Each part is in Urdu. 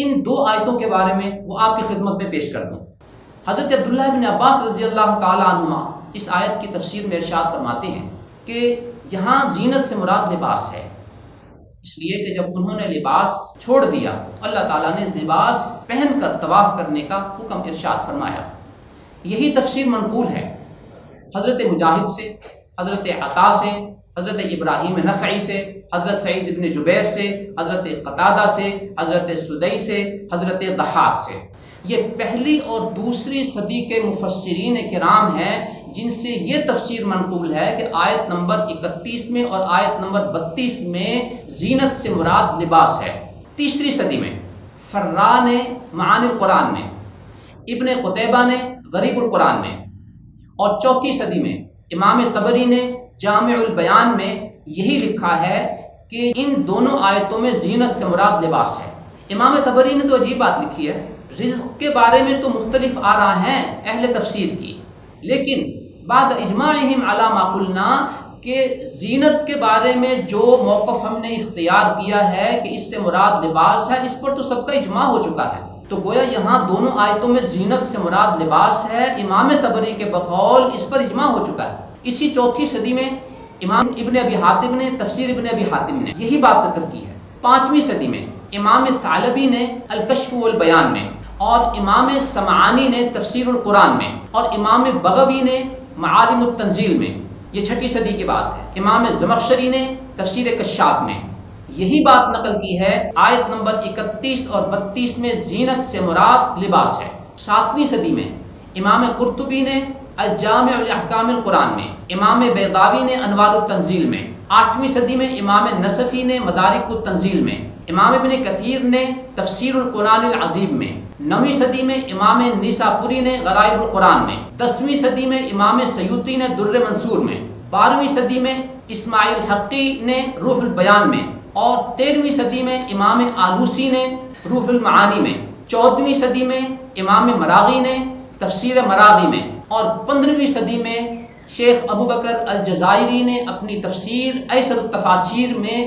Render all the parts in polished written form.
ان دو آیتوں کے بارے میں وہ آپ کی خدمت میں پیش کر دوں۔ حضرت عبداللہ بن عباس رضی اللہ تعالی عنہما اس آیت کی تفسیر میں ارشاد فرماتے ہیں کہ یہاں زینت سے مراد لباس ہے، اس لیے کہ جب انہوں نے لباس چھوڑ دیا اللہ تعالیٰ نے لباس پہن کر طواف کرنے کا حکم ارشاد فرمایا۔ یہی تفسیر منقول ہے حضرت مجاہد سے، حضرت عطا سے، حضرت ابراہیم نخعی سے، حضرت سعید بن جبیر سے، حضرت قتادہ سے، حضرت سدی سے، حضرت ضحاک سے۔ یہ پہلی اور دوسری صدی کے مفسرین کرام ہیں جن سے یہ تفسیر منقول ہے کہ آیت نمبر 31 میں اور آیت نمبر 32 میں زینت سے مراد لباس ہے۔ تیسری صدی میں فرا نے معانی القرآن میں، ابن قتیبہ نے غریب القرآن میں، اور چوتھی صدی میں امام طبری نے جامع البیان میں یہی لکھا ہے کہ ان دونوں آیتوں میں زینت سے مراد لباس ہے۔ امام طبری نے تو عجیب بات لکھی ہے، رزق کے بارے میں تو مختلف آراء ہیں اہل تفسیر کی، لیکن بعد اجماعہم علی ما قلنا کہ زینت کے بارے میں جو موقف ہم نے اختیار کیا ہے کہ اس سے مراد لباس ہے، اس پر تو سب کا اجماع ہو چکا ہے۔ تو گویا یہاں دونوں آیتوں میں زینت سے مراد لباس ہے، امام طبری کے بقول اس پر اجماع ہو چکا ہے۔ اسی چوتھی صدی میں امام ابن ابی حاتم نے تفسیر ابن ابی حاتم نے یہی بات ذکر کی ہے۔ پانچویں صدی میں امام ثعلبی نے الکشف والبیان میں، اور امام سمعانی نے تفسیر القرآن میں، اور امام بغوی نے معالم التنزیل میں، یہ چھٹی صدی کی بات ہے۔ امام زمخشری نے تفسیر کشاف میں یہی بات نقل کی ہے، آیت نمبر 31 اور 32 میں زینت سے مراد لباس ہے۔ ساتویں صدی میں امام قرطبی نے الجامع الاحکام القرآن میں، امام بیضاوی نے انوار التنزیل میں، آٹھویں صدی میں امام نصفی نے مدارک التنزیل میں، امام ابن کثیر نے تفسیر القرآن العظیم میں، نویں صدی میں امام نیساپوری نے غرائب القرآن میں، 10ویں صدی میں امام سیوطی نے در منصور میں، 12ویں صدی میں اسماعیل حقی نے روح البیان میں، اور 13ویں صدی میں امام آلوسی نے روح المعانی میں، 14ویں صدی میں امام مراغی نے تفسیر مراغی میں، اور 15ویں صدی میں شیخ ابو بکر الجزائری نے اپنی تفسیر ایسر التفاسیر میں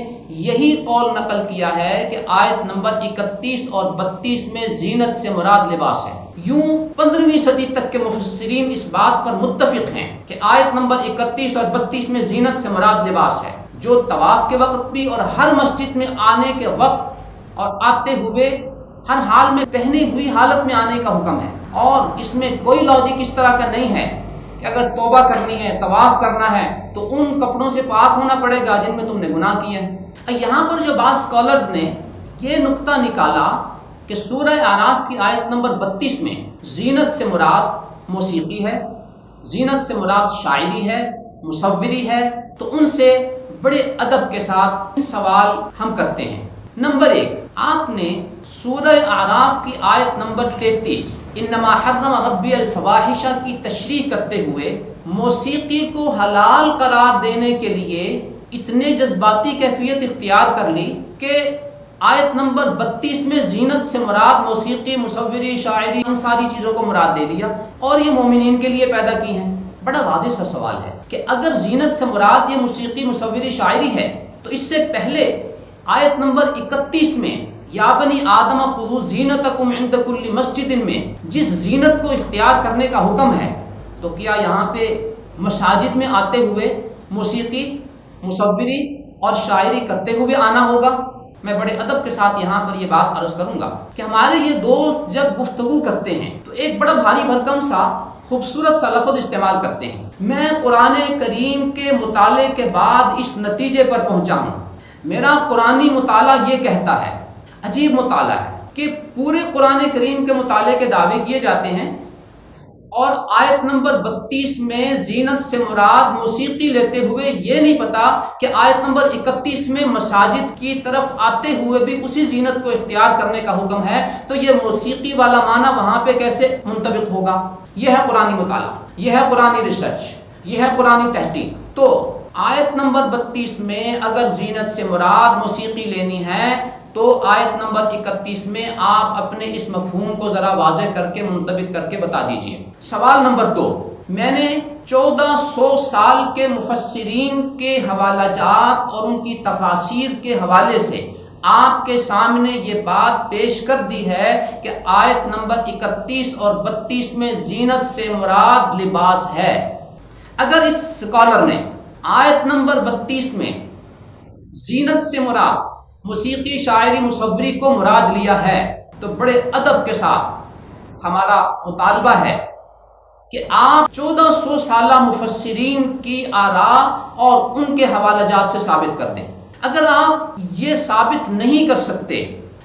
یہی قول نقل کیا ہے کہ آیت نمبر 31 اور 32 میں زینت سے مراد لباس ہے۔ یوں 15ویں صدی تک کے مفسرین اس بات پر متفق ہیں کہ آیت نمبر 31 اور 32 میں زینت سے مراد لباس ہے، جو طواف کے وقت بھی اور ہر مسجد میں آنے کے وقت اور آتے ہوئے ہر حال میں پہنی ہوئی حالت میں آنے کا حکم ہے، اور اس میں کوئی لاجک اس طرح کا نہیں ہے کہ اگر توبہ کرنی ہے، طواف کرنا ہے تو ان کپڑوں سے پاک ہونا پڑے گا جن میں تم نے گناہ کیے ہیں۔ یہاں پر جو بعض اسکالرز نے یہ نقطہ نکالا کہ سورہ اعراف کی آیت نمبر 32 میں زینت سے مراد موسیقی ہے، زینت سے مراد شاعری ہے، مصوری ہے، تو ان سے بڑے ادب کے ساتھ سوال ہم کرتے ہیں۔ نمبر 1، آپ نے سورہ اعراف کی آیت نمبر 33 انما حرم ربی الفواحش کی تشریح کرتے ہوئے موسیقی کو حلال قرار دینے کے لیے اتنے جذباتی کیفیت اختیار کر لی کہ آیت نمبر 32 میں زینت سے مراد موسیقی، مصوری، شاعری، ان ساری چیزوں کو مراد دے دیا اور یہ مومنین کے لیے پیدا کی ہیں۔ بڑا واضح سا سوال ہے کہ اگر زینت سے مراد یہ موسیقی، مصوری، شاعری ہے تو اس سے پہلے آیت نمبر 31 میں یا بنی آدم خذوا زینتکم عند کل مسجد میں جس زینت کو اختیار کرنے کا حکم ہے، تو کیا یہاں پہ مساجد میں آتے ہوئے موسیقی، مصوری اور شاعری کرتے ہوئے آنا ہوگا؟ میں بڑے ادب کے ساتھ یہاں پر یہ بات عرض کروں گا کہ ہمارے یہ دوست جب گفتگو کرتے ہیں تو ایک بڑا بھاری بھرکم سا خوبصورت سا لفظ استعمال کرتے ہیں۔ میں قرآن کریم کے مطالعے کے بعد اس نتیجے پر پہنچا ہوں، میرا قرآنی مطالعہ یہ کہتا ہے، عجیب مطالعہ ہے کہ پورے قرآن کریم کے مطالعے کے دعوے کیے جاتے ہیں اور آیت نمبر 32 میں زینت سے مراد موسیقی لیتے ہوئے یہ نہیں پتا کہ آیت نمبر 31 میں مساجد کی طرف آتے ہوئے بھی اسی زینت کو اختیار کرنے کا حکم ہے، تو یہ موسیقی والا معنی وہاں پہ کیسے منطبق ہوگا؟ یہ ہے قرآنی مطالعہ، یہ ہے قرآنی ریسرچ، یہ ہے قرآنی تحقیق۔ تو آیت نمبر 32 میں اگر زینت سے مراد موسیقی لینی ہے تو آیت نمبر 31 میں آپ اپنے اس مفہوم کو ذرا واضح کر کے منطبق کر کے بتا دیجئے۔ سوال نمبر 2، میں نے 1400 سال کے مفسرین کے حوالہ جات اور ان کی تفاسیر کے حوالے سے آپ کے سامنے یہ بات پیش کر دی ہے کہ آیت نمبر 31 اور 32 میں زینت سے مراد لباس ہے۔ اگر اس اسکالر نے آیت نمبر 32 میں زینت سے مراد موسیقی، شاعری، مصوری کو مراد لیا ہے تو بڑے ادب کے ساتھ ہمارا مطالبہ ہے کہ آپ 1400 سالہ مفسرین کی آراء اور ان کے حوالہ جات سے ثابت کر دیں۔ اگر آپ یہ ثابت نہیں کر سکتے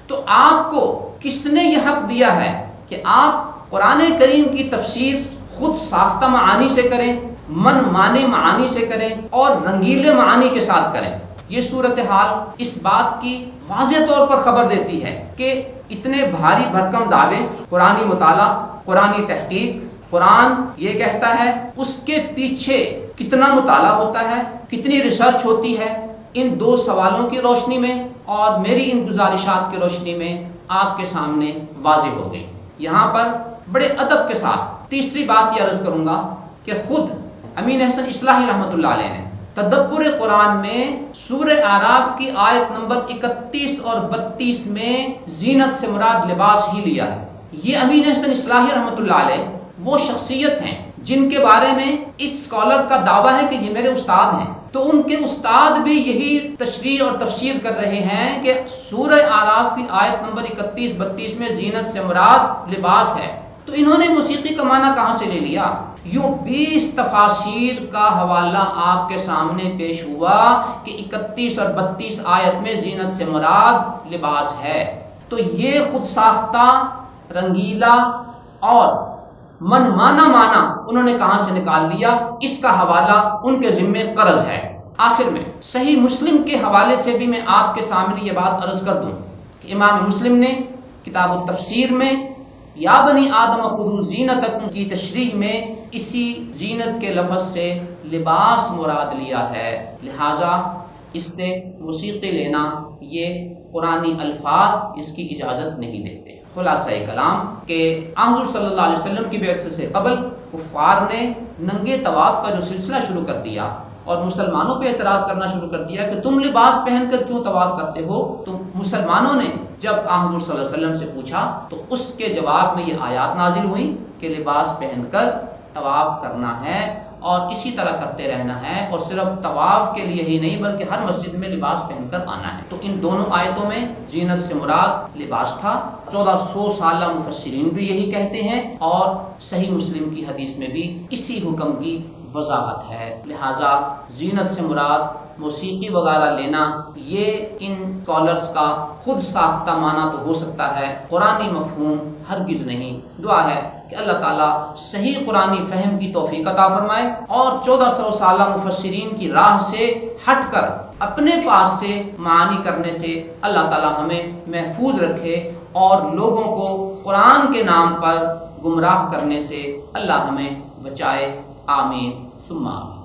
تو آپ کو کس نے یہ حق دیا ہے کہ آپ قرآن کریم کی تفسیر خود ساختہ معانی سے کریں، من مانے معانی سے کریں اور رنگیلے معانی کے ساتھ کریں؟ یہ صورتحال اس بات کی واضح طور پر خبر دیتی ہے کہ اتنے بھاری بھرکم دعوے، قرآنی مطالعہ، قرآنی تحقیق، قرآن یہ کہتا ہے، اس کے پیچھے کتنا مطالعہ ہوتا ہے، کتنی ریسرچ ہوتی ہے، ان دو سوالوں کی روشنی میں اور میری ان گزارشات کی روشنی میں آپ کے سامنے واضح ہو گئی۔ یہاں پر بڑے ادب کے ساتھ تیسری بات یہ عرض کروں گا کہ خود امین احسن اصلاحی رحمۃ اللہ علیہ نے تدبر قرآن میں سورہ اعراف کی آیت نمبر 31 اور 32 میں زینت سے مراد لباس ہی لیا ہے۔ یہ امین احسن اصلاحی رحمۃ اللہ علیہ وہ شخصیت ہیں جن کے بارے میں اس اسکالر کا دعویٰ ہے کہ یہ میرے استاد ہیں، تو ان کے استاد بھی یہی تشریح اور تفسیر کر رہے ہیں کہ سورہ اعراف کی آیت نمبر 31-32 میں زینت سے مراد لباس ہے، تو انہوں نے موسیقی کا معنی کہاں سے لے لیا؟ یوں 20 تفاسیر کا حوالہ آپ کے سامنے پیش ہوا کہ 31 اور 32 آیت میں زینت سے مراد لباس ہے، تو یہ خود ساختہ، رنگیلا اور من مانا مانا انہوں نے کہاں سے نکال لیا؟ اس کا حوالہ ان کے ذمے قرض ہے۔ آخر میں صحیح مسلم کے حوالے سے بھی میں آپ کے سامنے یہ بات عرض کر دوں کہ امام مسلم نے کتاب التفسیر میں یا بنی آدم خذوا زینتکم کی تشریح میں اسی زینت کے لفظ سے لباس مراد لیا ہے، لہٰذا اس سے موسیقی لینا یہ قرآنی الفاظ اس کی اجازت نہیں دیتے۔ خلاصہ کلام کہ حضور صلی اللہ علیہ وسلم کی بعثت سے قبل کفار نے ننگے طواف کا جو سلسلہ شروع کر دیا اور مسلمانوں پہ اعتراض کرنا شروع کر دیا کہ تم لباس پہن کر کیوں طواف کرتے ہو، تو مسلمانوں نے جب حضور صلی اللہ علیہ وسلم سے پوچھا تو اس کے جواب میں یہ آیات نازل ہوئی کہ لباس پہن کر طواف کرنا ہے اور اسی طرح کرتے رہنا ہے، اور صرف طواف کے لیے ہی نہیں بلکہ ہر مسجد میں لباس پہن کر آنا ہے۔ تو ان دونوں آیتوں میں زینت سے مراد لباس تھا۔ 1400 سالہ مفسرین بھی یہی کہتے ہیں اور صحیح مسلم کی حدیث میں بھی اسی حکم کی وضاحت ہے، لہٰذا زینت سے مراد موسیقی وغیرہ لینا یہ ان اسکالرس کا خود ساختہ معنی تو ہو سکتا ہے، قرآنی مفہوم ہرگز نہیں۔ دعا ہے کہ اللہ تعالیٰ صحیح قرآنی فہم کی توفیق عطا فرمائے اور 1400 سالہ مفسرین کی راہ سے ہٹ کر اپنے پاس سے معانی کرنے سے اللہ تعالیٰ ہمیں محفوظ رکھے اور لوگوں کو قرآن کے نام پر گمراہ کرنے سے اللہ ہمیں بچائے، آمین ثم آمین۔